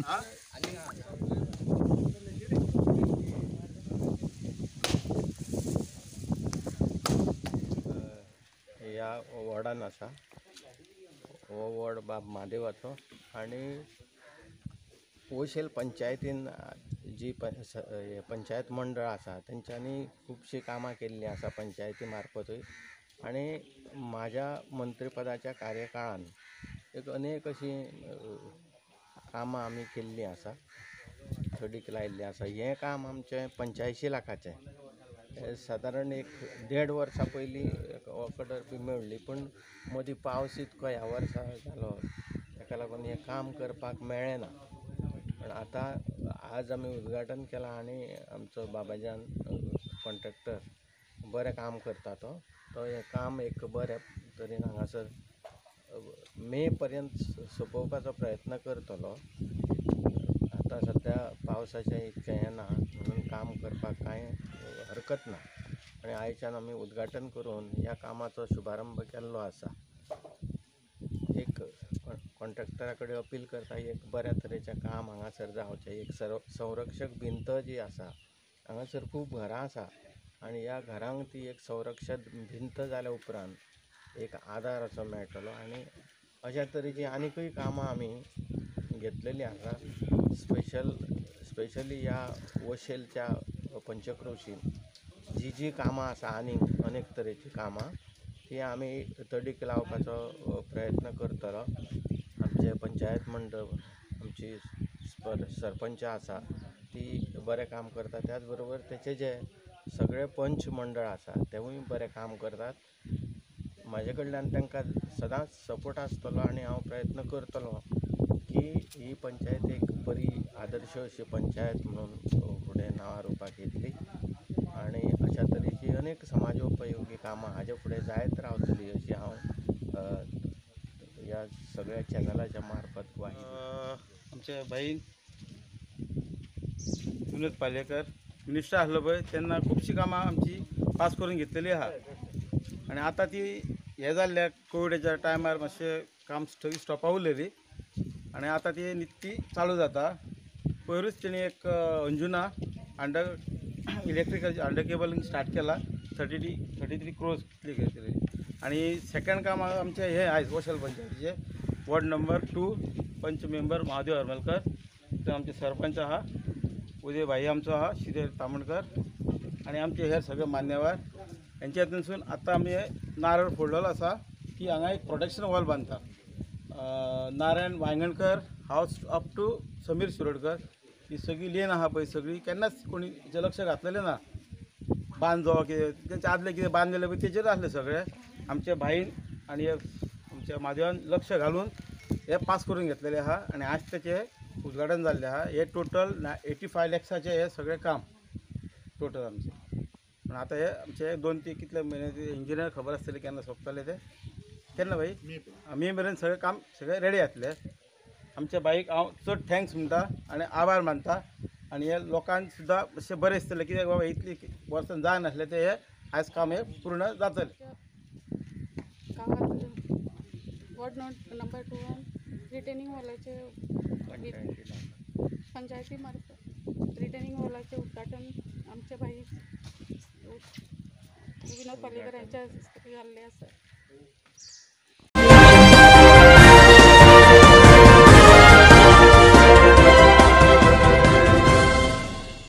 या वॉर्डान आसा हो वॉर्ड बाब महादेवाचो आणि वोशेल पंचायतीन जी पंचायत मंडळ आसा तेंच्यांनी खूबशीं कामां केल्लीं आसा पंचायती मार्फतूय आणि माझ्या मंत्रीपदाच्या कार्यकाळान एक अनेक अशीं कामां आमी केल्लीं आसा थडीक लायिल्लीं आसा। हें काम आमचें 85 लाखाचें सादारण एक 1.5 वर्सां पयलीं ऑर्डर बी मेळ्ळी पण मदीं पावस इतको ह्या वर्सा जालो ताका लागून हें काम करपाक मेळ्ळें ना। पण आतां आज आमी उद्घाटन केलां आनी आमचो बाबाजान कॉन्ट्रॅक्टर बरें काम करता तो हें काम एक बऱ्या तरेन हांगासर मे पर्यंत सोंपोवपाचो प्रयत्न करतलो। आतां सद्या पावसाचें इतकें हें ना म्हणून काम करपाक कांय हरकत ना आनी आयच्यान आमी उद्घाटन करून ह्या कामाचो शुभारंभ केल्लो आसा। एक कॉन्ट्रॅक्टरा कडेन अपील करता एक बऱ्या तरेचें काम हांगासर जावचें। एक संरक्षक भिंत जी आसा हांगासर खूब घरां आसा आनी ह्या घरांक ती एक संरक्षक भिंत जाल्या उपरांत एक आदार असो मेळटलो आनी अशा तरेची आनीकूय कामां आमी घेतलेलीं आसा। स्पेशली ह्या वोशेलच्या पंचक्रोशीन जी कामां आसा आनी अनेक तरेची कामां ती आमी तडीक लावपाचो प्रयत्न करतलो। आमचे पंचायत मंडळ आमची सरपंच आसा ती बरें काम करता त्याच बरोबर तेचे जे सगळे पंच मंडळ आसा तेवूय बरें काम करतात। म्हाजे कडल्यान तांकां सदांच सपोर्ट आसतलो आनी हांव प्रयत्न करतलो की ही पंचायत एक बरी आदर्श अशी पंचायत म्हणून फुडें नांवां रुपाक येतली आनी अशा तरेची अनेक समाजोपयोगी कामां हाजे फुडें जायत रावतलीं अशी हांव ह्या सगळ्या चॅनलाच्या मार्फत ग्वाही आमचे भाईन विनोद पालेकर मिनिस्टर आसलो पळय तेन्ना खुबशीं कामां आमची पास करून घेतलेली आहा आनी आतां ती हे जाल्ल्या कोविडाच्या टायमार मातशें काम स्टॉपार उरलेली आनी आतां ती नित्ती चालू जाता। पयरूच तेणी एक Anjuna under electrical under cabling start केला 33 क्रोर्स कितले आनी सेकंड काम आमचें हें आयज वोशेल पंचायतीचे वॉर्ड नंबर 2 पंच मेंबर महादेव हरमलकर थंय आमचे सरपंच आहा उदय भाई आमचो आहा श्रीधर तामणकर आनी आमचे हेर सगळे मान्यवर यांच्या हातूंतसून आतां आमी नारळ फोडलेलो आसा की हांगा एक प्रोटेक्शन वॉल बांदता। नारायण वांयगणकर हावस अप टू समीर शिरोडकर ही सगळी लेन आहा पळय सगळी केन्नाच कोणी हेचेर लक्ष घातलेलें ना। बांद जो कितें तेंचे आदले कितें बांदलेलें पळय तेचेर आसलें सगळें आमच्या भाईन आनी आमच्या मादेवान लक्ष घालून हे पास करून घेतलेलें आहा आनी आज तेचें उद्घाटन जाल्लें आहा। हे टोटल 85 लॅक्साचें हे सगळें काम टोटल आमचें पण आतां हे आमचे 2-3 कितले म्हयने इंजिनियर खबर आसतलें केन्ना सोंपतले ते केन्ना भाई मे मेरेन सगळें काम सगळें रेडी जातलें। आमच्या बाईक हांव चड थँक्स म्हणटा आनी आभार मानता आनी हे लोकांक सुद्दां अशें बरें दिसतलें कित्याक बाबा इतली वर्सां जाय नासलें ते हे आयज काम हे पूर्ण जातलें। वॉर्ड नंबर 2 रिटेनिंग वॉलाचे पंचायती मार्फत रिटेनिंग वॉलाचे उद्घाटन आमचे भाई विनोद पालेकर यांच्या हस्ते जाल्लें आसा।